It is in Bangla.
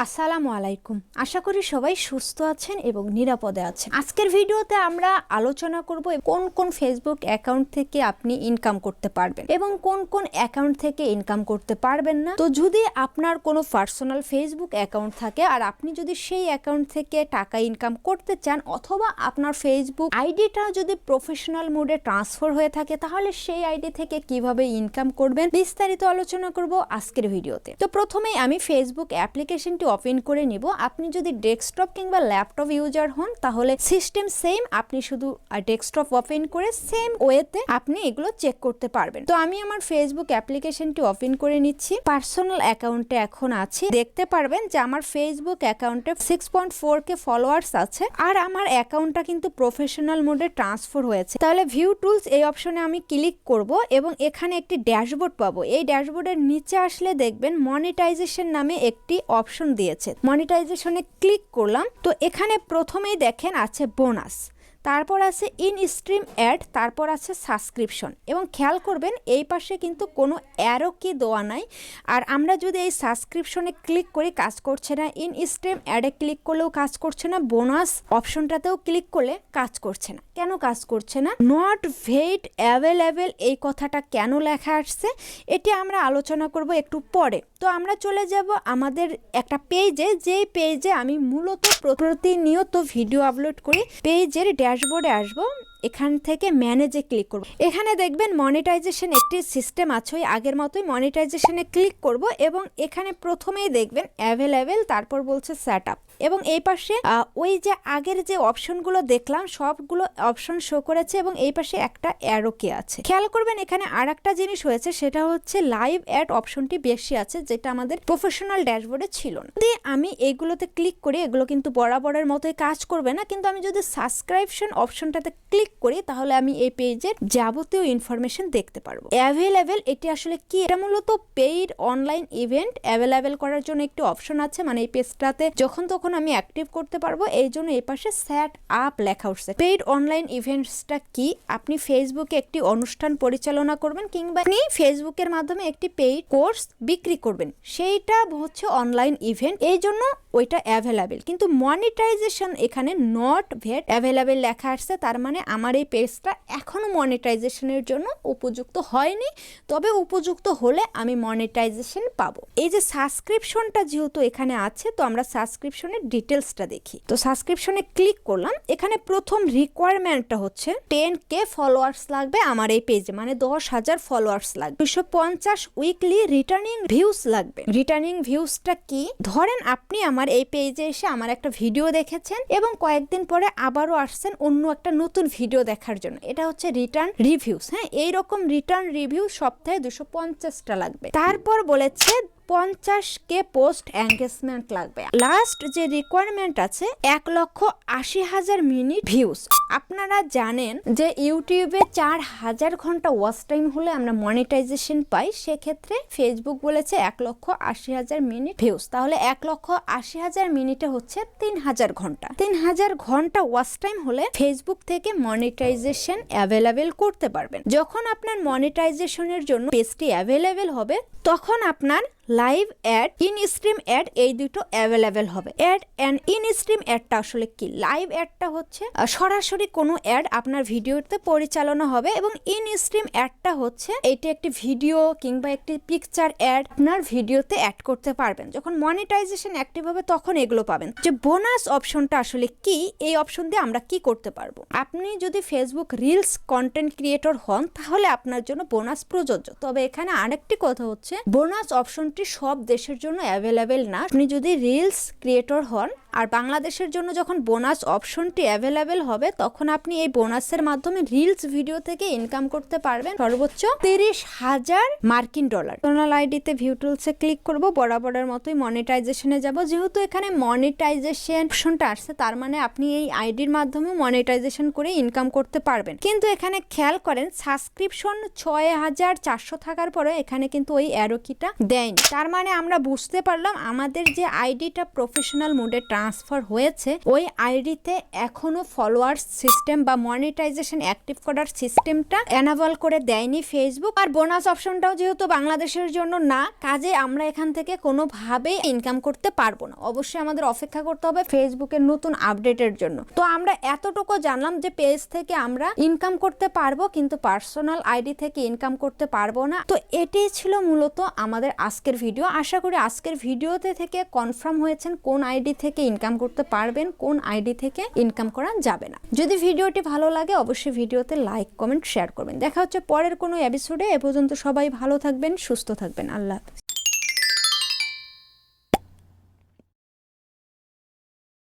আসসালামু আলাইকুম। আশা করি সবাই সুস্থ আছেন এবং নিরাপদে আছেন। আজকের ভিডিওতে আমরা আলোচনা করব কোন কোন ফেসবুক অ্যাকাউন্ট থেকে আপনি ইনকাম করতে পারবেন এবং কোন কোন অ্যাকাউন্ট থেকে ইনকাম করতে পারবেন না। তো যদি আপনার কোনো পার্সোনাল ফেসবুক অ্যাকাউন্ট থাকে আর আপনি যদি সেই অ্যাকাউন্ট থেকে টাকা ইনকাম করতে চান অথবা আপনার ফেসবুক আইডিটা যদি প্রফেশনাল মোডে ট্রান্সফার হয়ে থাকে তাহলে সেই আইডি থেকে কিভাবে ইনকাম করবেন বিস্তারিত আলোচনা করব আজকের ভিডিওতে। তো প্রথমেই আমি ফেসবুক অ্যাপ্লিকেশন ওপেন করে নিব। আপনি যদি ডেস্কটপ কিংবা ল্যাপটপ ইউজার হন তাহলে সিস্টেম সেম, আপনি শুধু ডেস্কটপ ওপেন করে সেম ওয়েতে আপনি এগুলো চেক করতে পারবেন। তো আমি আমার ফেসবুক অ্যাপ্লিকেশনটি ওপেন করে নিচ্ছি। পার্সোনাল অ্যাকাউন্টে এখন আছি, দেখতে পারবেন যে আমার ফেসবুক অ্যাকাউন্টে 6.4k ফলোয়ার্স আছে আর আমার অ্যাকাউন্টটা কিন্তু প্রফেশনাল মোডে ট্রান্সফার হয়েছে। তাহলে ভিউ টুলস এই অপশনে আমি ক্লিক করব এবং এখানে একটি ড্যাশবোর্ড পাবো। এই ড্যাশবোর্ডের নিচে আসলে দেখবেন মনিটাইজেশন নামে একটি অপশন দিয়েছে। মনিটাইজেশনে ক্লিক করলাম, তো এখানে প্রথমেই দেখেন আছে বোনাস, তারপর আছে ইন স্ট্রিম অ্যাড, তারপর আছে সাবস্ক্রিপশন এবং খেয়াল করবেন এই পাশে কিন্তু কোনো অ্যারো কি দেওয়া নাই। আর আমরা যদি এই সাবস্ক্রিপশনে ক্লিক করি কাজ করছে না, ইন স্ট্রিম অ্যাডে ক্লিক করলেও কাজ করছে না, বোনাস অপশনটাতেও ক্লিক করলে কাজ করছে না। কেন কাজ করছে না? নট ভেট অ্যাভেলেবেল এই কথাটা কেন লেখা আসছে এটি আমরা আলোচনা করব একটু পরে। তো আমরা চলে যাব আমাদের একটা পেজে, যে পেজে আমি মূলত প্রতিনিয়ত ভিডিও আপলোড করি। পেজের ড্যাশবোর্ডে আসবো, এখান থেকে ম্যানেজে ক্লিক করব। এখানে দেখবেন মনিটাইজেশন একটি সিস্টেম আছে, ওই আগের মতোই মনিটাইজেশনে ক্লিক করব এবং এখানে প্রথমেই দেখবেন অ্যাভেলেবেল, তারপর বলছে সেট আপ এবং এই পাশে ওই যে আগের যে অপশনগুলো দেখলাম সবগুলো অপশন শো করেছে এবং এই পাশে একটা অ্যারো কি আছে। খেয়াল করবেন এখানে আর একটা জিনিস হয়েছে, সেটা হচ্ছে লাইভ অ্যাড অপশনটি বেশি আছে, যেটা আমাদের প্রফেশনাল ড্যাশবোর্ডে ছিল না। যদি আমি এইগুলোতে ক্লিক করি এগুলো কিন্তু বরাবরের মতোই কাজ করবে না, কিন্তু আমি যদি সাবস্ক্রিপশন অপশনটাতে ক্লিক করি তাহলে আমি এই পেজের যাবতীয় ইনফরমেশন দেখতে পারবো। অ্যাভেলেবেল এটি আসলে কি? এটা মূলত পেইড অনলাইন ইভেন্ট অ্যাভেলেবেল করার জন্য একটি অপশন আছে, মানে এই পেজটাতে যখন তখন আমি অ্যাক্টিভ করতে পারবো। এই জন্য এই পাশে সেট আপ লেখা উঠছে। পেইড অনলাইন ইভেন্টসটা কি? আপনি ফেসবুকে একটি অনুষ্ঠান পরিচালনা করবেন কিংবা আপনি ফেসবুকের মাধ্যমে একটি পেইড কোর্স বিক্রি করবেন, সেইটা হচ্ছে অনলাইন ইভেন্ট, এই জন্য ওইটা অ্যাভেলেবেল। কিন্তু মনিটাইজেশন এখানে নট ভেট অ্যাভেলেবেল লেখা আসছে, তার মানে আমার এই পেজটা এখনো মনিটাইজেশনের জন্য উপযুক্ত হয়নি, তবে উপযুক্ত হলে আমি মনিটাইজেশন পাবো। এই যে সাবস্ক্রিপশনটা যেহেতু এখানে আছে, তো আমরা সাবস্ক্রিপশনের ডিটেলসটা দেখি। তো সাবস্ক্রিপশনে ক্লিক করলাম, এখানে প্রথম রিকোয়ারমেন্টটা হচ্ছে 10k ফলোয়ার্স লাগবে আমার এই পেজে, মানে 10,000 ফলোয়ার্স লাগবে। 250 উইকলি রিটার্নিং ভিউজ লাগবে। রিটার্নিং ভিউজটা কি? ধরেন আপনি আমার এই পেজে এসে আমার একটা ভিডিও দেখেছেন এবং কয়েকদিন পরে আবারও আসছেন অন্য একটা নতুন ভিডিও দেখার জন্য, এটা হচ্ছে রিটার্ন রিভিউস। হ্যাঁ, এইরকম রিটার্ন রিভিউ সপ্তাহে 250টা লাগবে। তারপর বলেছে 50k পোস্ট এঙ্গেজমেন্ট লাগবে। লাস্ট যে রিকোয়ারমেন্ট আছে 1,80,000 মিনিট ভিউজ। আপনারা জানেন যে ইউটিউবে 4,000 ঘন্টা ওয়াচ টাইম হলে আমরা মনিটাইজেশন পাই, সেক্ষেত্রে ফেসবুক বলেছে 1,80,000 মিনিট ভিউজ। তাহলে 1,80,000 মিনিটে হচ্ছে 3,000 ঘন্টা। 3,000 ঘন্টা ওয়াচ টাইম হলে ফেসবুক থেকে মনিটাইজেশন অ্যাভেলেবেল করতে পারবেন। যখন আপনার মনিটাইজেশনের জন্য পেজটি অ্যাভেলেবেল হবে তখন আপনার live ad, in stream ad এই দুটো অ্যাভেলেবেল হবে। অ্যাড অ্যান্ড ইন স্ট্রিম অ্যাডটা আসলে কি? লাইভ অ্যাডটা হচ্ছে সরাসরি কোনো অ্যাড আপনার ভিডিওতে পরিচালনা হবে এবং ইন স্ট্রিম অ্যাডটা হচ্ছে এটা একটি ভিডিও কিংবা একটি পিকচার অ্যাড আপনার ভিডিওতে অ্যাড করতে পারবেন। যখন মনিটাইজেশন অ্যাক্টিভ হবে তখন এগুলো পাবেন। যে বোনাস অপশনটা আসলে কি? এই অপশন দিয়ে আমরা কি করতে পারবো? আপনি যদি ফেসবুক রিলস কন্টেন্ট ক্রিয়েটর হন তাহলে আপনার জন্য বোনাস প্রযোজ্য, তবে এখানে আরেকটি কথা হচ্ছে বোনাস অপশনটি সব দেশের জন্য অ্যাভেলেবেল না। আপনি যদি রিলস ক্রিয়েটর হন আর বাংলাদেশের জন্য যখন বোনাস অপশনটি অ্যাভেলেবেল হবে তখন আপনি এই বোনাসের মাধ্যমে রিলস ভিডিও থেকে ইনকাম করতে পারবেন সর্বোচ্চ 30,000 মার্কিন ডলার। পার্সোনাল আইডিতে ভিউ টুলসে ক্লিক করব, বরাবরের মতোই মনিটাইজেশনে যাব। যেহেতু এখানে মনিটাইজেশন অপশনটা আসছে তার মানে আপনি এই আইডির মাধ্যমে মনিটাইজেশন করে ইনকাম করতে পারবেন। কিন্তু এখানে খেয়াল করেন সাবস্ক্রিপশন 6,400 থাকার পরে এখানে কিন্তু ওই অ্যারো কিটা দেয়নি, তার মানে আমরা বুঝতে পারলাম আমাদের যে আইডিটা প্রফেশনাল মোডে ট্রান্সফার হয়েছে ওই আইডিতে এখনো ফলোয়ার্স সিস্টেম বা মনিটাইজেশন অ্যাক্টিভ করার সিস্টেমটা এনাবল করে দেয়নি ফেসবুক। আর বোনাস অপশনটাও যেহেতু বাংলাদেশের জন্য না, কাজে আমরা এখান থেকে কোনোভাবে ইনকাম করতে পারবো না। অবশ্যই আমাদের অপেক্ষা করতে হবে ফেসবুকের নতুন আপডেটের জন্য। তো আমরা এতটুকু জানলাম যে পেজ থেকে আমরা ইনকাম করতে পারবো, কিন্তু পার্সোনাল আইডি থেকে ইনকাম করতে পারবো না। তো এটাই ছিল মূলত আমাদের আজকের ভিডিও। আশা করি আজকের ভিডিওতে থেকে কনফার্ম হয়েছেন কোন আইডি থেকে ইনকাম করতে পারবেন, কোন আইডি থেকে ইনকাম করা যাবে না। যদি ভিডিওটি ভালো লাগে অবশ্যই ভিডিওতে লাইক কমেন্ট শেয়ার করবেন। দেখা হচ্ছে পরের কোনো এপিসোডে। এ পর্যন্ত সবাই ভালো থাকবেন, সুস্থ থাকবেন। আল্লাহ হাফেজ।